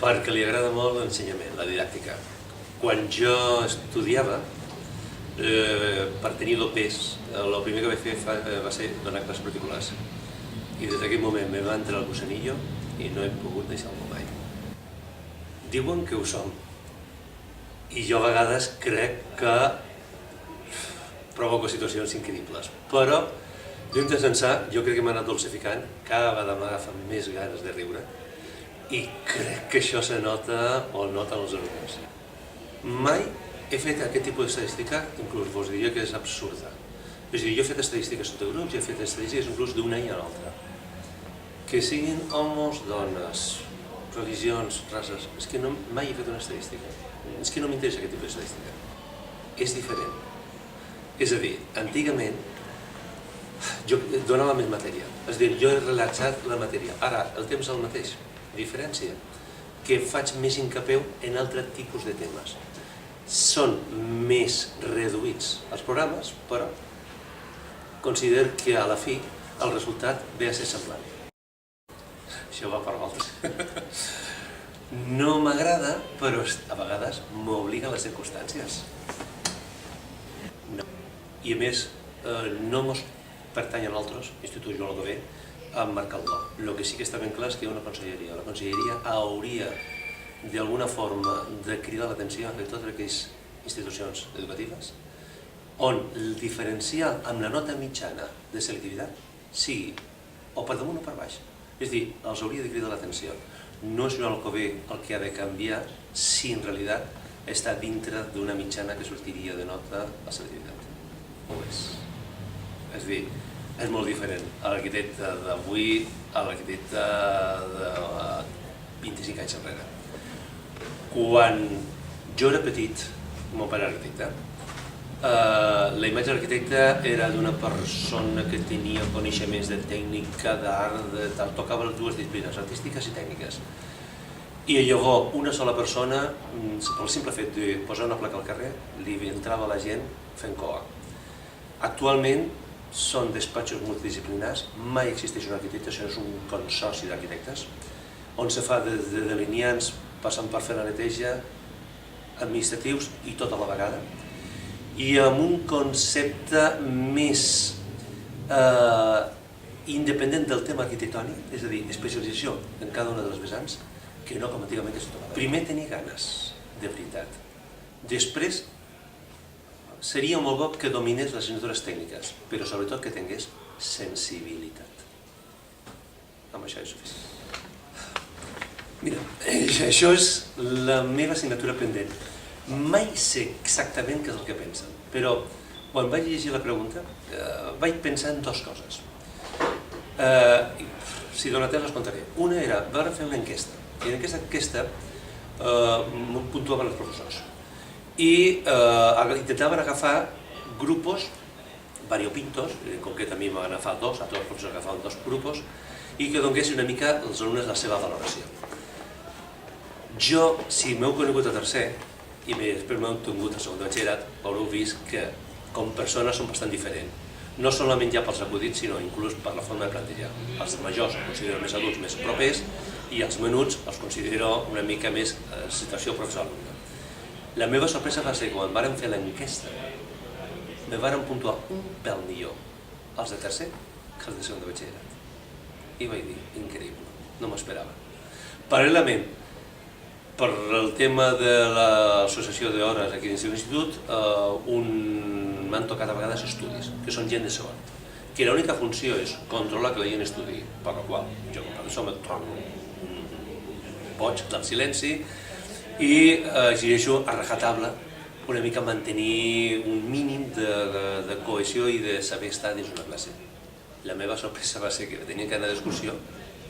Perquè li agrada molt l'ensenyament, la didàctica. Quan jo estudiava, per tenir l'OPEs, el primer que vaig fer va ser donar classes particulars. I des d'aquell moment me va entrar el gusanillo i no he pogut deixar-lo mai. Diuen que ho som. I jo a vegades crec que provoco situacions increïbles. Però, dintre sensar, jo crec que m'ha anat dolcificant, cada vegada m'agafen més ganes de riure i crec que això se nota o noten els alumnes. Mai he fet aquest tipus d'estadística, inclús vos diria que és absurda. És a dir, jo he fet estadístiques sota grups i he fet estadístiques inclús d'una i a l'altra. Que siguin homes, dones, religions, races, és que mai he fet una estadística. És que no m'interessa aquest tipus d'estadística. És diferent. És a dir, antigament jo donava més matèria. És a dir, jo he relaxat la matèria. Ara, el temps és el mateix. Diferència, que faig més hincapié en altres tipus de temes. Són més reduïts els programes, però considero que a la fi el resultat ve a ser semblant. Això va per voltes. No m'agrada, però a vegades m'obliguen les circumstàncies. I a més, no mos pertany a nosaltres, Institut Joan Alcover, a marcar el lloc. El que sí que està ben clar és que hi ha una conselleria. La conselleria hauria d'alguna forma de cridar l'atenció de totes aquelles institucions educatives on el diferencial amb la nota mitjana de selectivitat sigui o per damunt o per baix. És a dir, els hauria de cridar l'atenció. No és Joan Alcover el que ha de canviar si en realitat està dintre d'una mitjana que sortiria de nota a selectivitat. No ho és. És a dir, és molt diferent l'arquitecte d'avui a l'arquitecte de 25 anys enrere. Quan jo era petit, el meu pare era arquitecte, la imatge de l'arquitecte era d'una persona que tenia coneixements de tècnica, d'art, tocava les dues disciplines, artístiques i tècniques. I llavors una sola persona, pel simple fet de posar una placa al carrer, li entrava la gent fent coa. Actualment són despatxos multidisciplinars, mai existeix un arquitecte, això és un consorci d'arquitectes, on se fa des de delineants, passant per fer la neteja, administratius i tot a la vegada, i amb un concepte més independent del tema arquitectònic, és a dir, especialització en cada una de les vessants, que no com antigament es trobava. Primer tenir ganes, de veritat. Després, seria molt bo que dominés les assignatures tècniques, però sobretot que tingués sensibilitat. Amb això és suficient. Mira, això és la meva assignatura pendent. Mai sé exactament què és el que pensen, però quan vaig llegir la pregunta vaig pensar en dues coses. Si dona temps les contaré. Una era, vam fer una enquesta, i en aquesta enquesta puntuaven els professors. I intentaven agafar grupos variopintos, en concret a mi m'han agafat dos, a tots els professors agafaven dos grupos, i que donessin una mica als alumnes la seva valoració. Jo, si m'heu conegut a tercer, i després m'heu tingut a segon de batxillerat, haureu vist que com persones són bastant diferents. No solament ja pels acudits, sinó inclús per la forma de plantejar. Els majors els considero més adults, més propers, i els menuts els considero una mica més situació professor-alumne. La meva sorpresa va ser quan vàrem fer l'enquesta, me vàrem puntuar un pèl millor els de tercer que els de segon de batxillerat. I vaig dir, increïble, no m'ho esperava. Paral·lelament, per el tema de l'associació d'hores aquí dins de l'institut, m'han tocat a vegades estudis, que són gent de segon, que l'única funció és controlar que la gent estudi, per la qual jo com a professor me torno boig del silenci i exigeixo a rajatabla una mica mantenir un mínim de cohesió i de saber estar dins una classe. La meva sorpresa va ser que tenien que anar d'excursió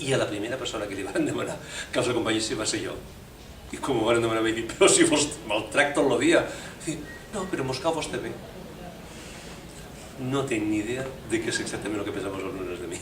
i a la primera persona que li van demanar que els acompanyessi va ser jo. I com ho van demanar vaig dir, però si vos maltracto el dia. No, però mos cau vostè bé. No tinc ni idea de què és exactament el que pensen els alumnes de mi.